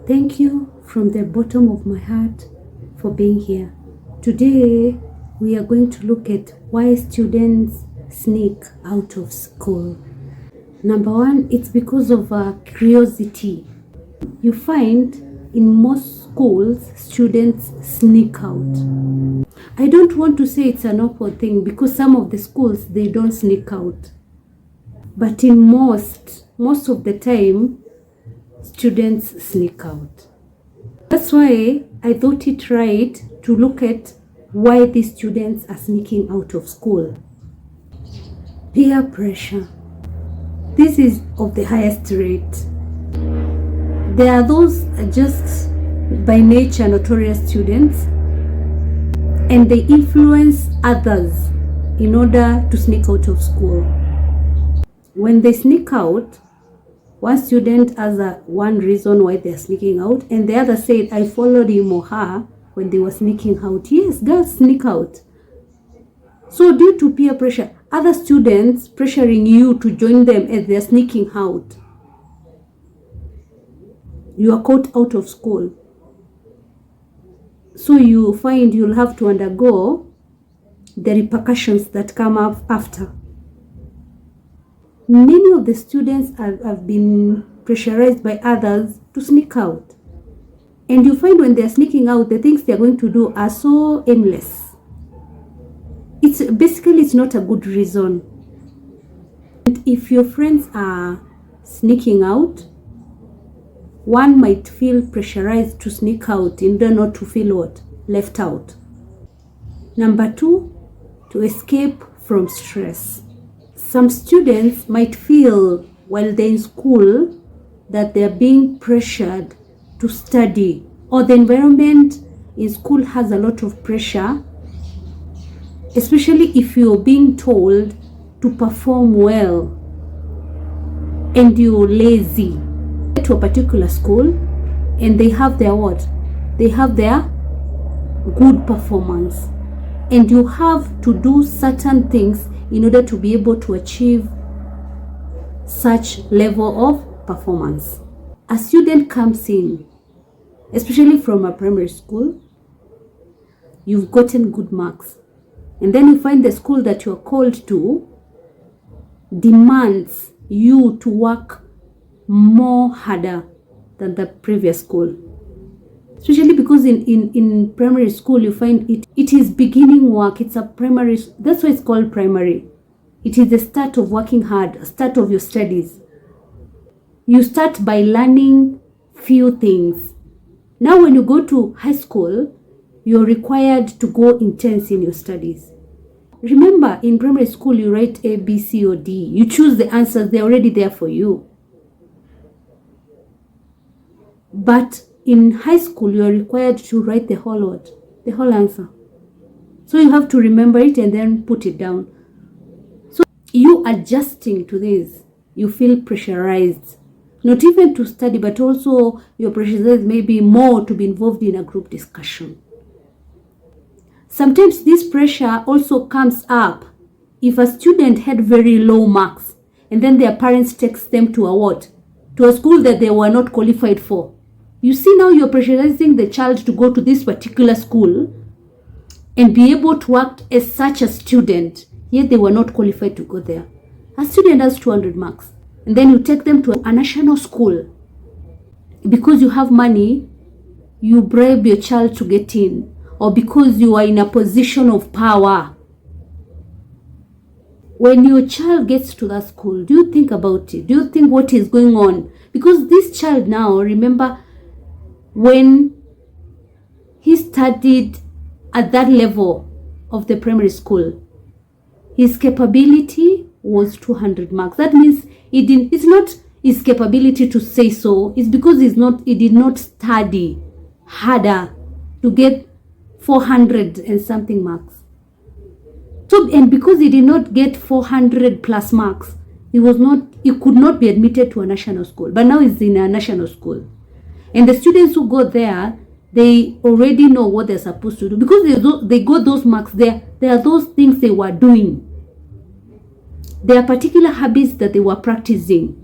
Thank you from the bottom of my heart for being here. Today, we are going to look at why students sneak out of school. Number one, it's because of curiosity. You find in most schools, students sneak out. I don't want to say it's an awkward thing because some of the schools, they don't sneak out. But in most of the time, students sneak out. That's why I thought it right to look at why these students are sneaking out of school. Peer pressure. This is of the highest rate. There are those just by nature notorious students, and they influence others in order to sneak out of school. When they sneak out, one student has one reason why they're sneaking out, and the other said, I followed him or her when they were sneaking out. Yes, girls sneak out. So due to peer pressure, other students pressuring you to join them as they're sneaking out, you are caught out of school. So you find you'll have to undergo the repercussions that come up after. Many of the students have been pressurized by others to sneak out. And you find when they're sneaking out, the things they're going to do are so aimless. It's not a good reason. And if your friends are sneaking out, one might feel pressurized to sneak out in order not to feel what? Left out. Number two, to escape from stress. Some students might feel while they're in school that they're being pressured to study, or the environment in school has a lot of pressure, especially if you're being told to perform well and you're lazy. To a particular school and they have their what? They have their good performance, and you have to do certain things in order to be able to achieve such level of performance. A student comes in, especially from a primary school, you've gotten good marks, and then you find the school that you're called to demands you to work more harder than the previous school. Especially because in primary school, you find it is beginning work. It's a primary, that's why it's called primary. It is the start of working hard, start of your studies. You start by learning few things. Now when you go to high school, you're required to go intense in your studies. Remember, in primary school, you write A, B, C, or D. You choose the answers, they're already there for you. But in high school, you are required to write the whole word, the whole answer. So you have to remember it and then put it down. So you adjusting to this, you feel pressurized, not even to study, but also you're pressurized maybe more to be involved in a group discussion. Sometimes this pressure also comes up if a student had very low marks and then their parents text them to a what? To a school that they were not qualified for. You see, now you're pressurizing the child to go to this particular school and be able to act as such a student, yet they were not qualified to go there. A student has 200 marks, and then you take them to a national school. Because you have money, you bribe your child to get in, or because you are in a position of power. When your child gets to that school, do you think about it? Do you think what is going on? Because this child now, remember, when he studied at that level of the primary school, his capability was 200 marks. That means it's not his capability to say so, it's because he did not study harder to get 400 and something marks. So, and because he did not get 400 plus marks, he could not be admitted to a national school. But now he's in a national school. And the students who go there, they already know what they're supposed to do. Because they got those marks there, there are those things they were doing. There are particular habits that they were practicing.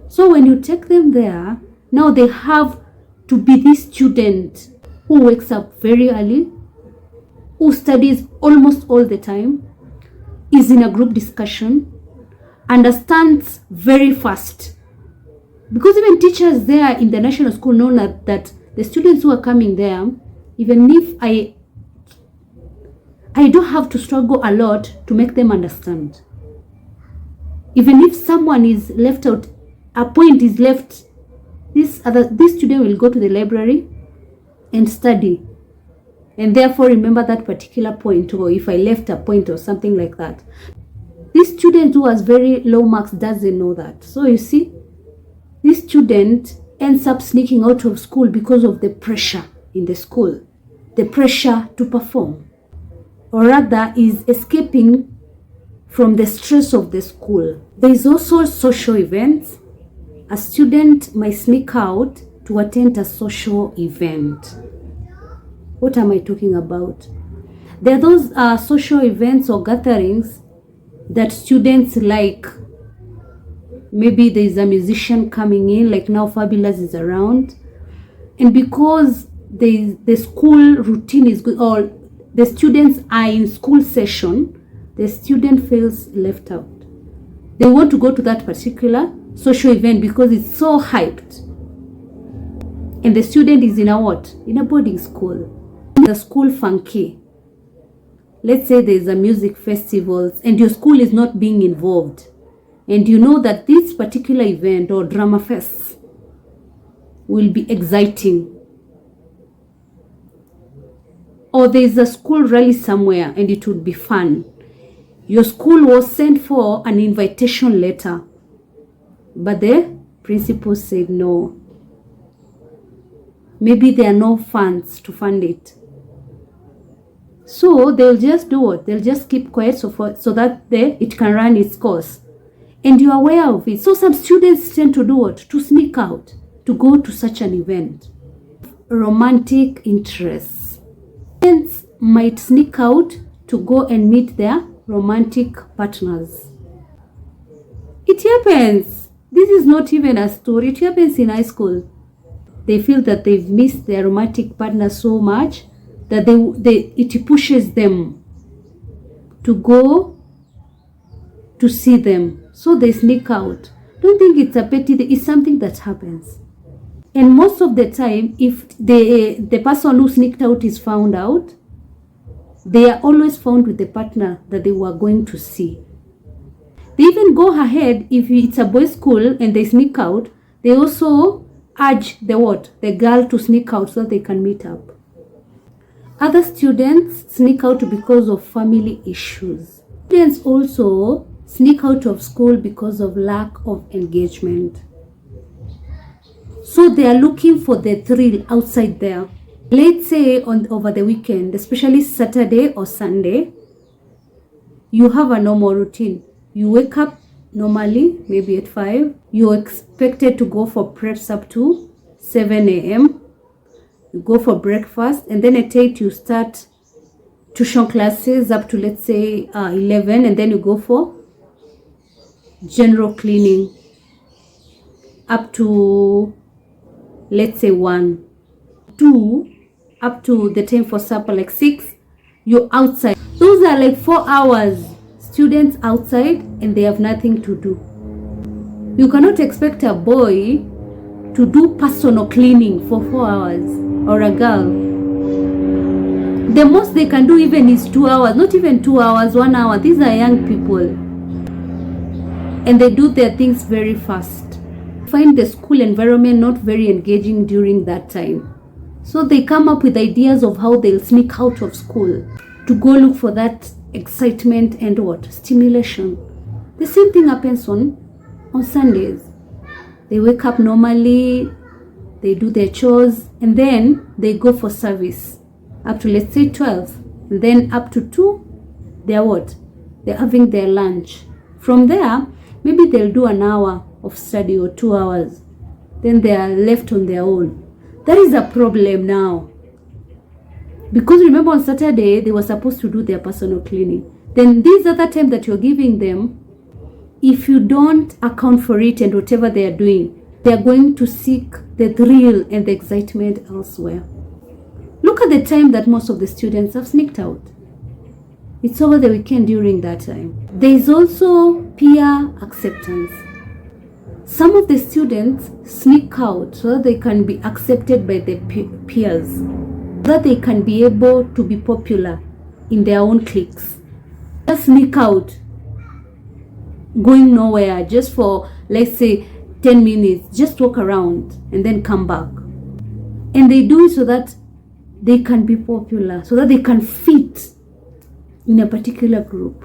So when you take them there, Now they have to be this student who wakes up very early, who studies almost all the time, is in a group discussion, understands very fast. Because even teachers there in the national school know that the students who are coming there, even if I don't have to struggle a lot to make them understand. Even if someone is left out, a point is left, this student will go to the library and study, and therefore remember that particular point, or if I left a point or something like that. This student who has very low marks doesn't know that. So you see, this student ends up sneaking out of school because of the pressure in the school, the pressure to perform, or rather is escaping from the stress of the school. There is also social events. A student might sneak out to attend a social event. What am I talking about? There are those social events or gatherings that students like. Maybe there is a musician coming in, like now Fabulous is around, and because the school routine is good, or the students are in school session, the student feels left out. They want to go to that particular social event because it's so hyped, and the student is in a what? In a boarding school. The school funky. Let's say there's a music festival and your school is not being involved, and you know that this particular event or drama fest will be exciting, or there's a school rally somewhere and it would be fun. Your school was sent for an invitation letter, but the principal said no. Maybe there are no funds to fund it. So they'll just do what? They'll just keep quiet so that it can run its course. And you're aware of it. So some students tend to do what? To sneak out, to go to such an event. Romantic interests. Students might sneak out to go and meet their romantic partners. It happens. This is not even a story. It happens in high school. They feel that they've missed their romantic partner so much that it pushes them to go to see them. So they sneak out. Don't think it's a petty, it's something that happens. And most of the time, if the person who sneaked out is found out, they are always found with the partner that they were going to see. They even go ahead, if it's a boys' school and they sneak out, they also urge the girl to sneak out so they can meet up. Other students sneak out because of family issues. Students also sneak out of school because of lack of engagement. So they are looking for the thrill outside there. Let's say over the weekend, especially Saturday or Sunday, you have a normal routine. You wake up normally, maybe at 5. You're expected to go for preps up to 7 a.m. You go for breakfast, and then at 8 you start tuition classes up to, let's say, 11, and then you go for general cleaning up to, let's say, 1, 2, up to the time for supper, like 6. You're outside. Those are like 4 hours. Students outside, and they have nothing to do. You cannot expect a boy to do personal cleaning for 4 hours, or a girl. The most they can do even is 2 hours, not even 2 hours, 1 hour. These are young people, and they do their things very fast. Find the school environment not very engaging during that time. So they come up with ideas of how they'll sneak out of school to go look for that excitement and what? Stimulation. The same thing happens on Sundays. They wake up normally, they do their chores, and then they go for service up to, let's say, 12, and then up to 2, they're what? They're having their lunch. From there, maybe they'll do an hour of study or 2 hours. Then they are left on their own. That is a problem now. Because remember, on Saturday, they were supposed to do their personal cleaning. Then this other time that you're giving them, if you don't account for it and whatever they are doing, they are going to seek the thrill and the excitement elsewhere. Look at the time that most of the students have sneaked out. It's over the weekend during that time. There is also peer acceptance. Some of the students sneak out so that they can be accepted by their peers, so that they can be able to be popular in their own cliques. Just sneak out, going nowhere, just for, let's say, 10 minutes, just walk around and then come back. And they do it so that they can be popular, so that they can fit in a particular group.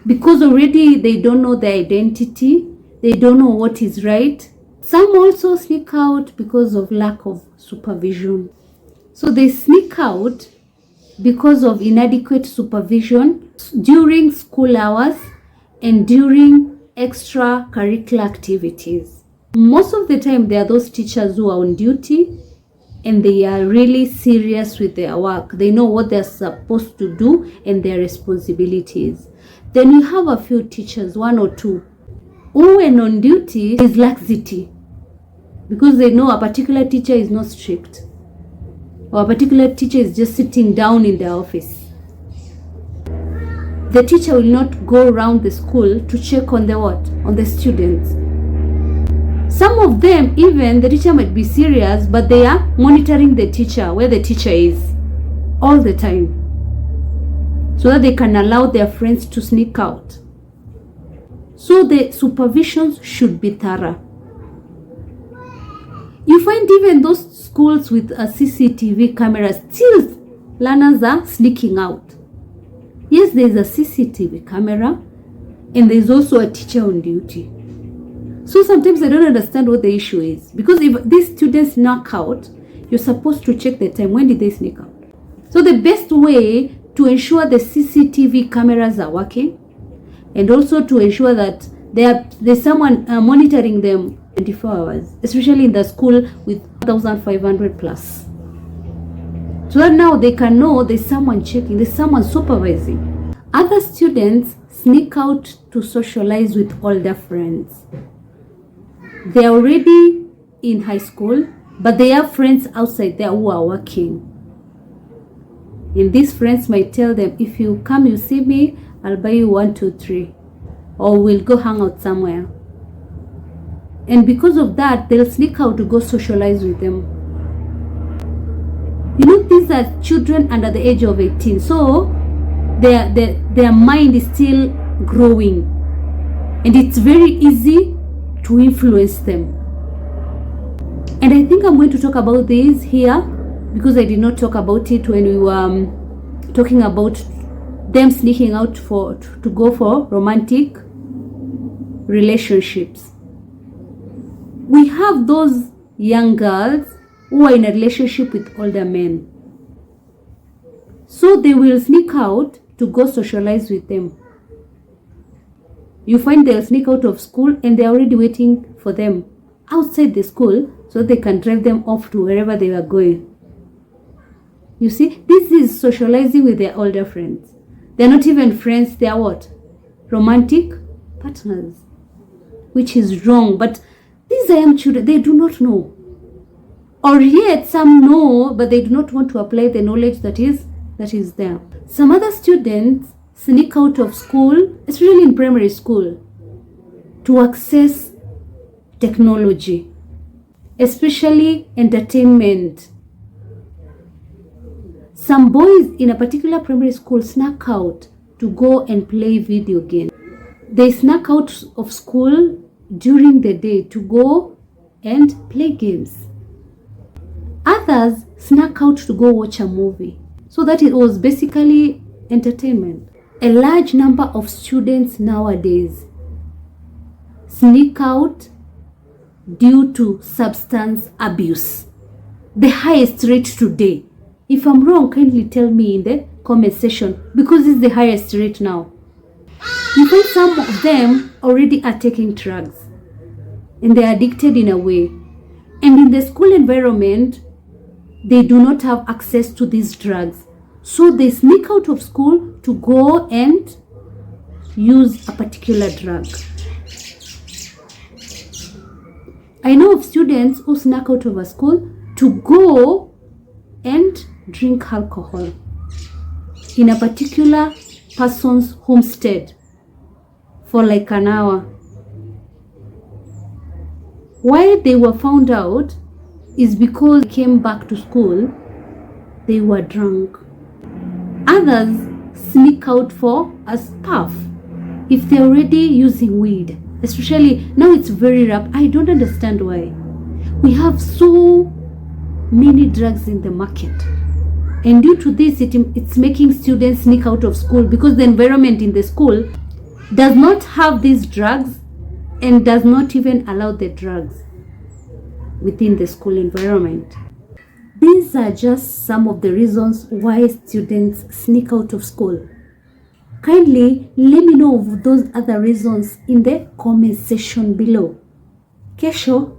Because already they don't know their identity, they don't know what is right. Some also sneak out because of lack of supervision. So they sneak out because of inadequate supervision during school hours and during extracurricular activities. Most of the time, there are those teachers who are on duty and they are really serious with their work. They know what they're supposed to do and their responsibilities. Then you have a few teachers, one or two, who when on duty is laxity, because they know a particular teacher is not strict, or a particular teacher is just sitting down in their office. The teacher will not go around the school to check on the what? On the students. Some of them, even the teacher might be serious, but they are monitoring the teacher, where the teacher is, all the time, so that they can allow their friends to sneak out. So the supervisions should be thorough. You find even those schools with a CCTV camera, still learners are sneaking out. Yes, there's a CCTV camera and there's also a teacher on duty. So sometimes I don't understand what the issue is. Because if these students knock out, you're supposed to check the time. When did they sneak out? So the best way to ensure the CCTV cameras are working, and also to ensure that there's someone monitoring them 24 hours, especially in the school with 1,500 plus. So that now they can know there's someone checking, there's someone supervising. Other students sneak out to socialize with older friends. They're already in high school, but they have friends outside there who are working. And these friends might tell them, if you come, you see me, I'll buy you 1, 2, 3. Or we'll go hang out somewhere. And because of that, they'll sneak out to go socialize with them. You know, these are children under the age of 18. So their mind is still growing. And it's very easy to influence them. And I think I'm going to talk about this here, because I did not talk about it when we were talking about them sneaking out to go for romantic relationships. We have those young girls who are in a relationship with older men. So they will sneak out to go socialize with them. You find they'll sneak out of school and they're already waiting for them outside the school so they can drive them off to wherever they are going. You see, this is socializing with their older friends. They're not even friends, they are what? Romantic partners. Which is wrong. But these young children, they do not know. Or yet some know, but they do not want to apply the knowledge that is there. Some other students sneak out of school, especially in primary school, to access technology, especially entertainment. Some boys in a particular primary school snuck out to go and play video games. They snuck out of school during the day to go and play games. Others snuck out to go watch a movie. So that it was basically entertainment. A large number of students nowadays sneak out due to substance abuse. The highest rate today. If I'm wrong, kindly tell me in the comment section, because it's the highest rate now. You find some of them already are taking drugs and they are addicted in a way. And in the school environment, they do not have access to these drugs. So they sneak out of school to go and use a particular drug. I know of students who snuck out of a school to go and drink alcohol in a particular person's homestead for like an hour. Why they were found out is because they came back to school, they were drunk. Others sneak out for a spuff if they're already using weed. Especially now it's very rap. I don't understand why. We have so many drugs in the market. And due to this, it's making students sneak out of school because the environment in the school does not have these drugs and does not even allow the drugs within the school environment. These are just some of the reasons why students sneak out of school. Kindly let me know of those other reasons in the comment section below. Kesho